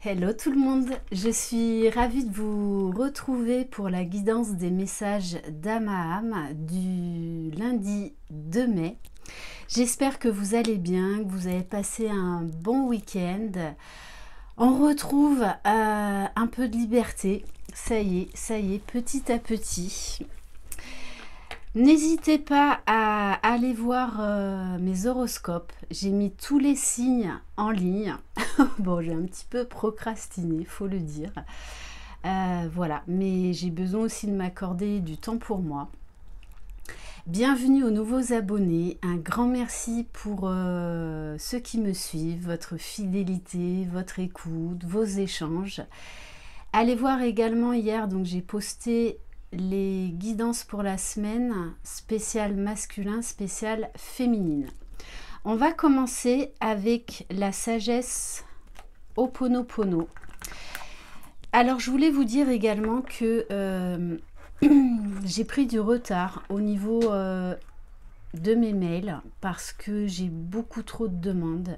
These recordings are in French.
Hello tout le monde, je suis ravie de vous retrouver pour la guidance des messages d'âme à âme du lundi 2 mai. J'espère que vous allez bien, que vous avez passé un bon week-end. On retrouve un peu de liberté, ça y est, petit à petit. N'hésitez pas à aller voir mes horoscopes. J'ai mis tous les signes en ligne. Bon, j'ai un petit peu procrastiné, faut le dire. Voilà, mais j'ai besoin aussi de m'accorder du temps pour moi. Bienvenue aux nouveaux abonnés. Un grand merci pour ceux qui me suivent, votre fidélité, votre écoute, vos échanges. Allez voir également hier, donc j'ai posté les guidances pour la semaine, spécial masculin, spécial féminine. On va commencer avec la sagesse Ho'oponopono. Alors je voulais vous dire également que j'ai pris du retard au niveau de mes mails parce que j'ai beaucoup trop de demandes.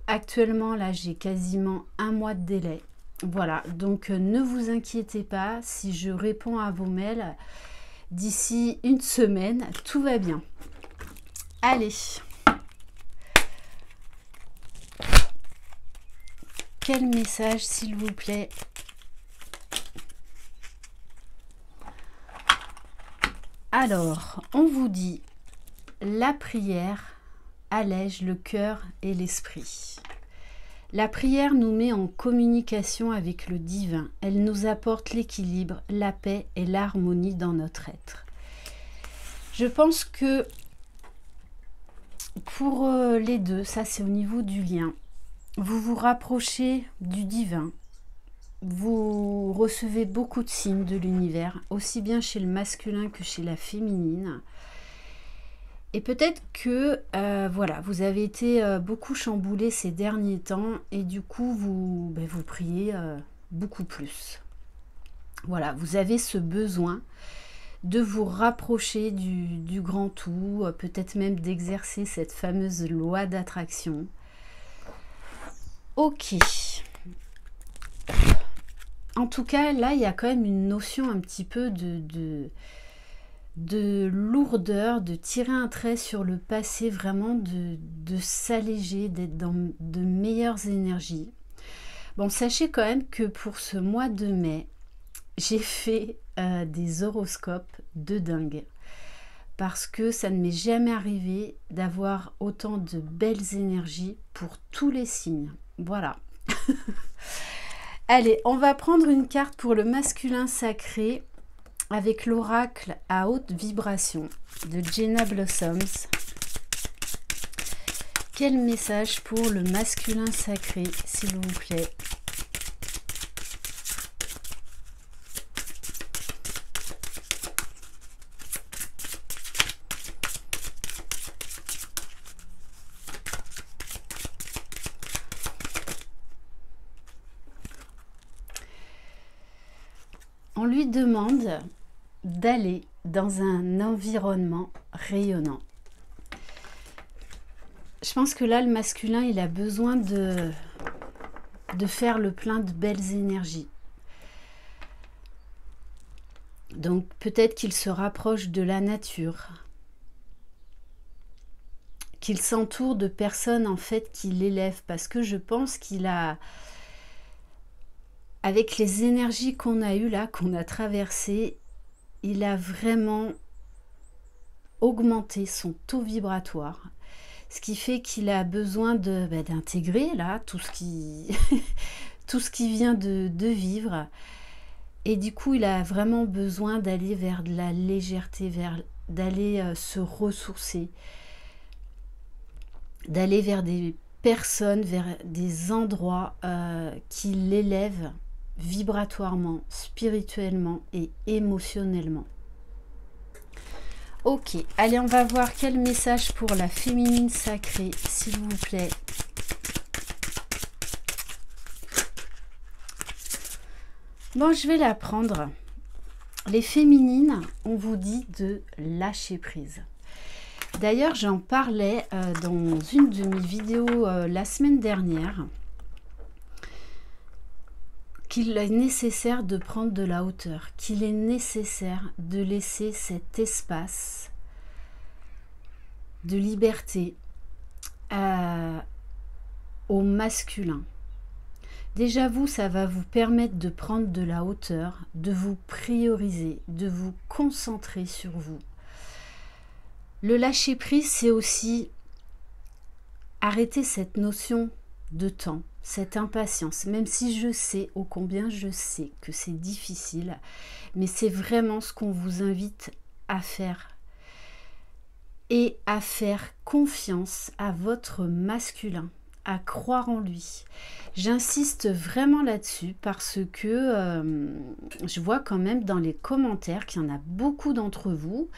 Actuellement là j'ai quasiment un mois de délai. Voilà, donc ne vous inquiétez pas, si je réponds à vos mails d'ici une semaine, tout va bien. Allez. Quel message, s'il vous plaît? Alors, on vous dit, la prière allège le cœur et l'esprit. La prière nous met en communication avec le divin. Elle nous apporte l'équilibre, la paix et l'harmonie dans notre être. Je pense que pour les deux, ça c'est au niveau du lien, vous vous rapprochez du divin. Vous recevez beaucoup de signes de l'univers, aussi bien chez le masculin que chez la féminine. Et peut-être que voilà, vous avez été beaucoup chamboulé ces derniers temps et du coup vous priez beaucoup plus. Voilà, vous avez ce besoin de vous rapprocher du grand tout, peut-être même d'exercer cette fameuse loi d'attraction. Ok. En tout cas, là, il y a quand même une notion un petit peu de lourdeur, de tirer un trait sur le passé, vraiment de s'alléger, d'être dans de meilleures énergies. Bon, sachez quand même que pour ce mois de mai, j'ai fait des horoscopes de dingue. Parce que ça ne m'est jamais arrivé d'avoir autant de belles énergies pour tous les signes. Voilà. Allez, on va prendre une carte pour le masculin sacré avec l'oracle à haute vibration de Jenna Blossoms. Quel message pour le masculin sacré, s'il vous plaît? On lui demande d'aller dans un environnement rayonnant. Je pense que là, le masculin, il a besoin de faire le plein de belles énergies. Donc, peut-être qu'il se rapproche de la nature, qu'il s'entoure de personnes, en fait, qui l'élèvent, parce que je pense qu'il a... Avec les énergies qu'on a eues là, qu'on a traversées, il a vraiment augmenté son taux vibratoire. Ce qui fait qu'il a besoin d'intégrer là tout ce qui, tout ce qui vient de vivre. Et du coup, il a vraiment besoin d'aller vers de la légèreté, d'aller se ressourcer, d'aller vers des personnes, vers des endroits qui l'élèvent vibratoirement, spirituellement et émotionnellement. Ok, allez, on va voir quel message pour la féminine sacrée, s'il vous plaît. Bon, je vais la prendre. Les féminines, on vous dit de lâcher prise. D'ailleurs, j'en parlais dans une de mes vidéos la semaine dernière. qu'il est nécessaire de prendre de la hauteur, qu'il est nécessaire de laisser cet espace de liberté au masculin. Déjà vous, ça va vous permettre de prendre de la hauteur, de vous prioriser, de vous concentrer sur vous. Le lâcher prise, c'est aussi arrêter cette notion de temps, cette impatience, même si je sais, ô combien je sais que c'est difficile, mais c'est vraiment ce qu'on vous invite à faire. Et à faire confiance à votre masculin, à croire en lui. J'insiste vraiment là-dessus parce que je vois quand même dans les commentaires qu'il y en a beaucoup d'entre vous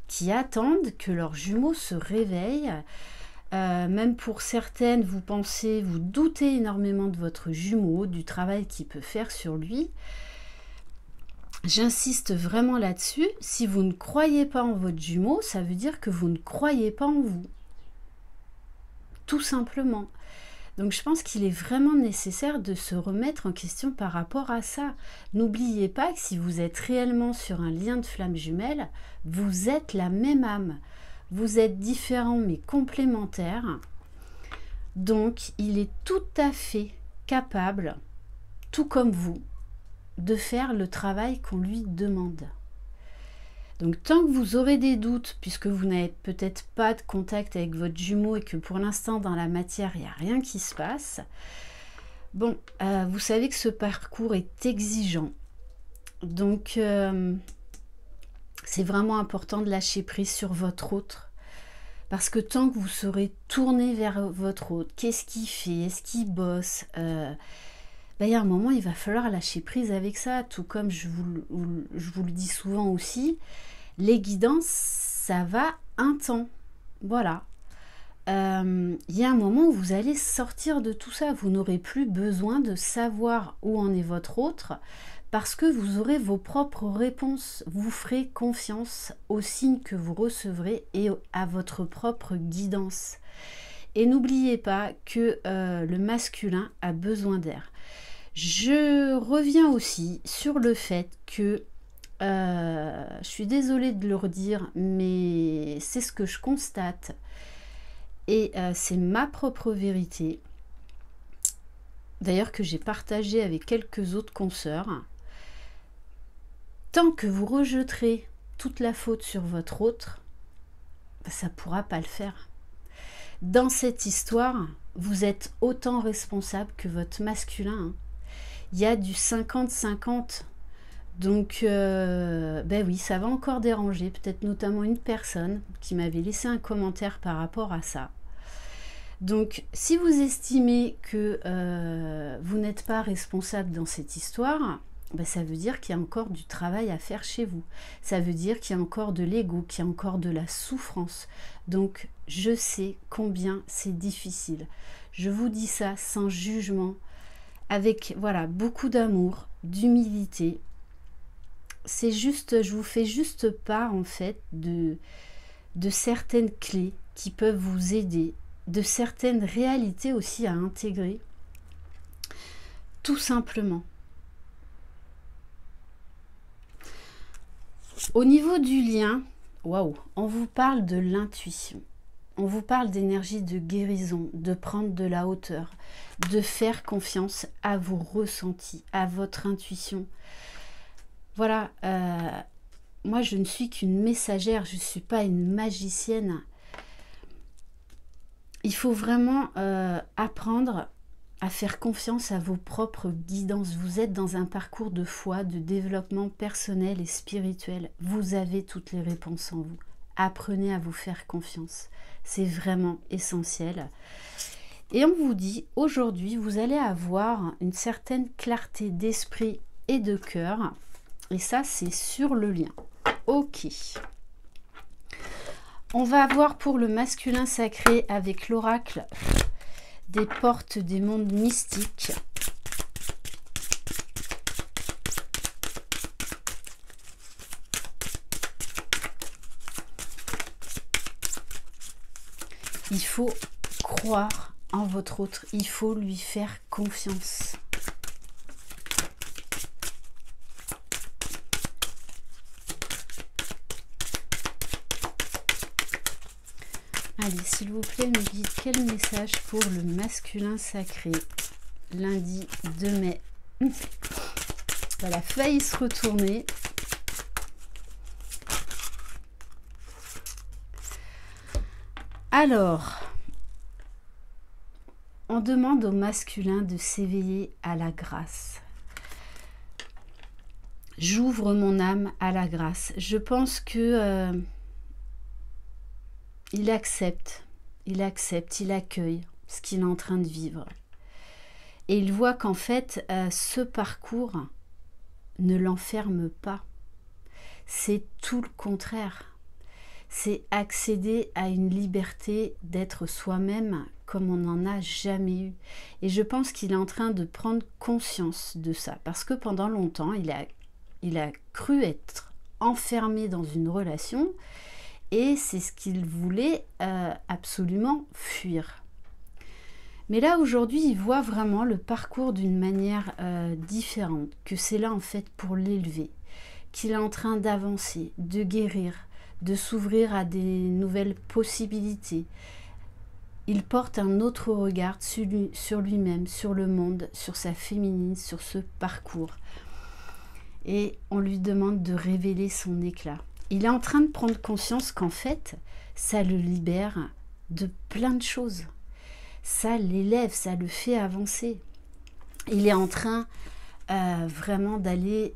qui attendent que leurs jumeaux se réveillent. Même pour certaines, vous pensez, vous doutez énormément de votre jumeau, du travail qu'il peut faire sur lui. J'insiste vraiment là-dessus. Si vous ne croyez pas en votre jumeau, ça veut dire que vous ne croyez pas en vous. Tout simplement. Donc je pense qu'il est vraiment nécessaire de se remettre en question par rapport à ça. N'oubliez pas que si vous êtes réellement sur un lien de flamme jumelle, vous êtes la même âme. Vous êtes différents mais complémentaires. Donc il est tout à fait capable, tout comme vous, de faire le travail qu'on lui demande. Donc tant que vous aurez des doutes, puisque vous n'avez peut-être pas de contact avec votre jumeau et que pour l'instant dans la matière il n'y a rien qui se passe, bon, vous savez que ce parcours est exigeant. Donc c'est vraiment important de lâcher prise sur votre autre. Parce que tant que vous serez tourné vers votre autre, qu'est-ce qu'il fait, est-ce qu'il bosse, il y a un moment, il va falloir lâcher prise avec ça, tout comme je vous le dis souvent aussi, les guidances, ça va un temps, voilà. Il y a un moment où vous allez sortir de tout ça, vous n'aurez plus besoin de savoir où en est votre autre, parce que vous aurez vos propres réponses, vous ferez confiance aux signes que vous recevrez et à votre propre guidance. Et n'oubliez pas que le masculin a besoin d'air. Je reviens aussi sur le fait que, je suis désolée de le redire, mais c'est ce que je constate et c'est ma propre vérité, d'ailleurs que j'ai partagé avec quelques autres consoeurs. Tant que vous rejetterez toute la faute sur votre autre, ça ne pourra pas le faire. Dans cette histoire, vous êtes autant responsable que votre masculin, hein. Il y a du 50-50. Donc, oui, ça va encore déranger. Peut-être notamment une personne qui m'avait laissé un commentaire par rapport à ça. Donc, si vous estimez que vous n'êtes pas responsable dans cette histoire, ça veut dire qu'il y a encore du travail à faire chez vous. Ça veut dire qu'il y a encore de l'ego, qu'il y a encore de la souffrance. Donc, je sais combien c'est difficile. Je vous dis ça sans jugement, avec voilà beaucoup d'amour, d'humilité. C'est juste, je vous fais juste part en fait de certaines clés qui peuvent vous aider, de certaines réalités aussi à intégrer, tout simplement. Au niveau du lien, waouh, on vous parle de l'intuition. On vous parle d'énergie de guérison, de prendre de la hauteur, de faire confiance à vos ressentis, à votre intuition. Voilà, moi je ne suis qu'une messagère, je ne suis pas une magicienne. Il faut vraiment apprendre à faire confiance à vos propres guidances. Vous êtes dans un parcours de foi, de développement personnel et spirituel. Vous avez toutes les réponses en vous. Apprenez à vous faire confiance. C'est vraiment essentiel. Et on vous dit, aujourd'hui, vous allez avoir une certaine clarté d'esprit et de cœur. Et ça, c'est sur le lien. Ok. On va avoir pour le masculin sacré avec l'oracle des portes des mondes mystiques. Il faut croire en votre autre, il faut lui faire confiance. Allez, s'il vous plaît, me guide quel message pour le masculin sacré, lundi 2 mai. Voilà, failli se retourner. Alors, on demande au masculin de s'éveiller à la grâce. J'ouvre mon âme à la grâce. Je pense que il accepte, il accueille ce qu'il est en train de vivre. Et il voit qu'en fait, ce parcours ne l'enferme pas. C'est tout le contraire. C'est accéder à une liberté d'être soi-même comme on n'en a jamais eu. Et je pense qu'il est en train de prendre conscience de ça. Parce que pendant longtemps, il a cru être enfermé dans une relation et c'est ce qu'il voulait absolument fuir. Mais là, aujourd'hui, il voit vraiment le parcours d'une manière différente, que c'est là en fait pour l'élever, qu'il est en train d'avancer, de guérir, de s'ouvrir à des nouvelles possibilités. Il porte un autre regard sur lui-même, sur le monde, sur sa féminine, sur ce parcours. Et on lui demande de révéler son éclat. Il est en train de prendre conscience qu'en fait, ça le libère de plein de choses. Ça l'élève, ça le fait avancer. Il est en train vraiment d'aller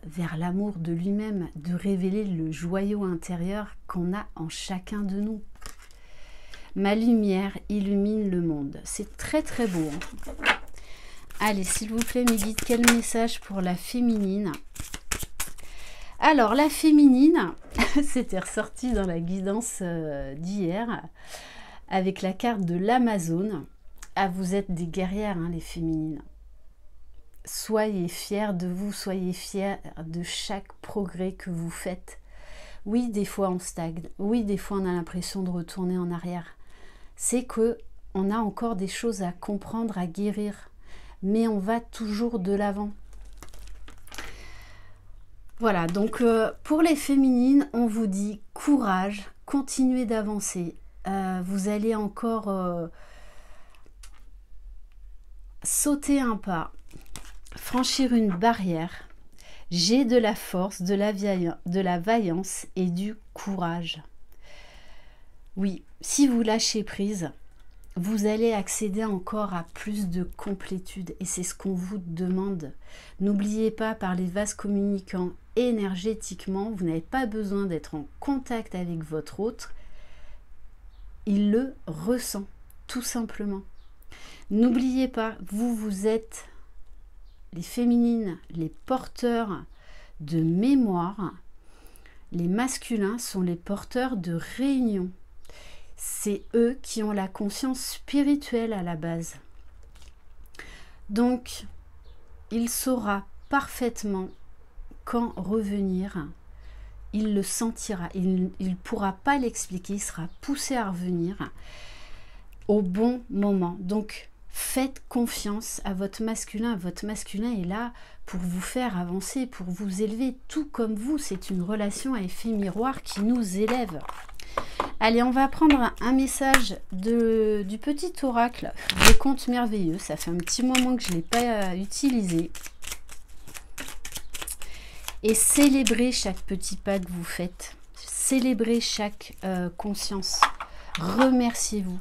vers l'amour de lui-même, de révéler le joyau intérieur qu'on a en chacun de nous. Ma lumière illumine le monde. C'est très très beau. Hein. Allez, s'il vous plaît, mes guides, quel message pour la féminine? Alors, la féminine, c'était ressorti dans la guidance d'hier, avec la carte de l'Amazone. Ah, vous êtes des guerrières, hein, les féminines. Soyez fiers de vous, soyez fiers de chaque progrès que vous faites. Oui, des fois on stagne, oui, des fois on a l'impression de retourner en arrière. C'est que on a encore des choses à comprendre, à guérir, mais on va toujours de l'avant. Voilà, donc pour les féminines, on vous dit courage, continuez d'avancer. Vous allez encore sauter un pas, franchir une barrière. J'ai de la force, de la vaillance et du courage. Oui, si vous lâchez prise, vous allez accéder encore à plus de complétude et c'est ce qu'on vous demande. N'oubliez pas, par les vases communicants énergétiquement, vous n'avez pas besoin d'être en contact avec votre autre. Il le ressent, tout simplement. N'oubliez pas, vous êtes les féminines, les porteurs de mémoire. Les masculins sont les porteurs de réunion. C'est eux qui ont la conscience spirituelle à la base. Donc, il saura parfaitement quand revenir. Il le sentira. Il ne pourra pas l'expliquer. Il sera poussé à revenir au bon moment. Donc, faites confiance à votre masculin. Votre masculin est là pour vous faire avancer, pour vous élever, tout comme vous. C'est une relation à effet miroir qui nous élève. Allez, on va prendre un message du petit oracle des contes merveilleux. Ça fait un petit moment que je ne l'ai pas utilisé. Et célébrez chaque petit pas que vous faites. Célébrez chaque conscience. Remerciez-vous.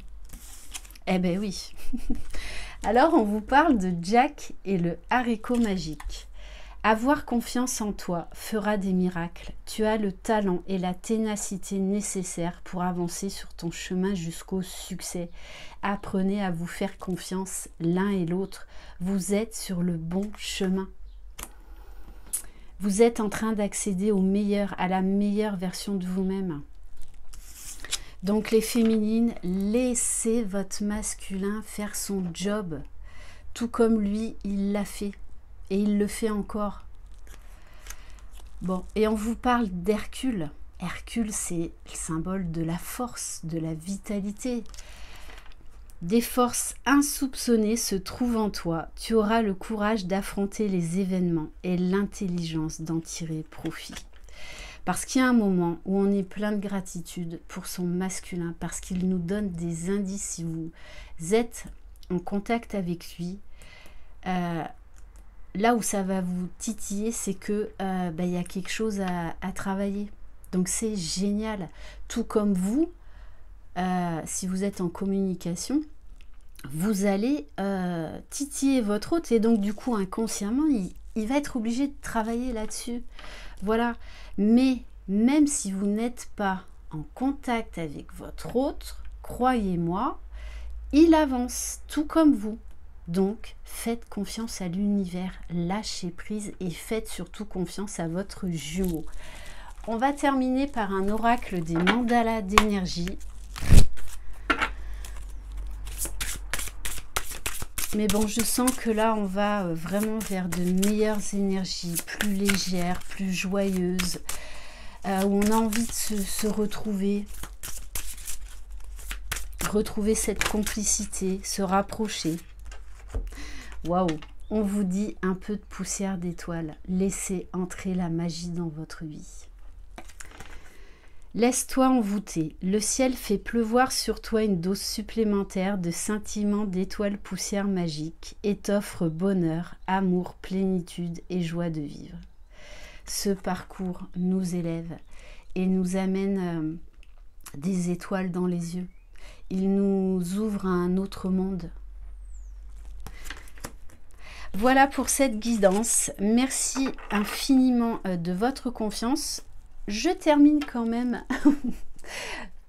Eh ben oui. Alors, on vous parle de Jack et le haricot magique. Avoir confiance en toi fera des miracles. Tu as le talent et la ténacité nécessaires pour avancer sur ton chemin jusqu'au succès. Apprenez à vous faire confiance l'un et l'autre. Vous êtes sur le bon chemin. Vous êtes en train d'accéder au meilleur, à la meilleure version de vous-même. Donc les féminines, laissez votre masculin faire son job. Tout comme lui, il l'a fait. Et il le fait encore. Bon, et on vous parle d'Hercule. Hercule, c'est le symbole de la force, de la vitalité. Des forces insoupçonnées se trouvent en toi. Tu auras le courage d'affronter les événements et l'intelligence d'en tirer profit. Parce qu'il y a un moment où on est plein de gratitude pour son masculin, parce qu'il nous donne des indices. Si vous êtes en contact avec lui, là où ça va vous titiller, c'est que y a quelque chose à travailler. Donc c'est génial. Tout comme vous, si vous êtes en communication, vous allez titiller votre hôte et donc du coup inconsciemment, il va être obligé de travailler là-dessus. Voilà. Mais même si vous n'êtes pas en contact avec votre hôte, croyez-moi, il avance tout comme vous. Donc, faites confiance à l'univers, lâchez prise et faites surtout confiance à votre jumeau. On va terminer par un oracle des mandalas d'énergie. Mais bon, je sens que là, on va vraiment vers de meilleures énergies, plus légères, plus joyeuses, où on a envie de se retrouver cette complicité, se rapprocher. Waouh! On vous dit un peu de poussière d'étoiles. Laissez entrer la magie dans votre vie. Laisse-toi envoûter. Le ciel fait pleuvoir sur toi une dose supplémentaire de scintillement d'étoiles poussière magiques et t'offre bonheur, amour, plénitude et joie de vivre. Ce parcours nous élève et nous amène des étoiles dans les yeux. Il nous ouvre à un autre monde. Voilà pour cette guidance. Merci infiniment de votre confiance. Je termine quand même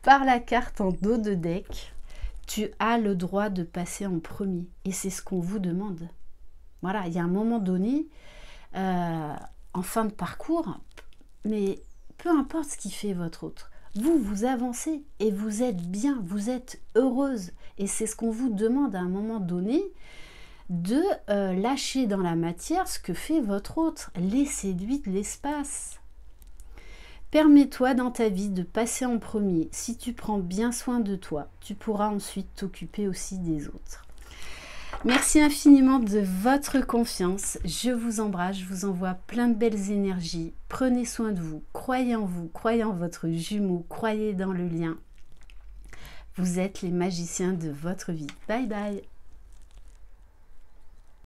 par la carte en dos de deck. Tu as le droit de passer en premier. Et c'est ce qu'on vous demande. Voilà, il y a un moment donné, en fin de parcours, mais peu importe ce qui fait votre autre. Vous avancez et vous êtes bien, vous êtes heureuse. Et c'est ce qu'on vous demande à un moment donné, de lâcher dans la matière ce que fait votre autre. Laissez-lui de l'espace. Permets-toi dans ta vie de passer en premier. Si tu prends bien soin de toi, tu pourras ensuite t'occuper aussi des autres. Merci infiniment de votre confiance. Je vous embrasse, je vous envoie plein de belles énergies. Prenez soin de vous, croyez en vous, croyez en votre jumeau, croyez dans le lien. Vous êtes les magiciens de votre vie. Bye bye.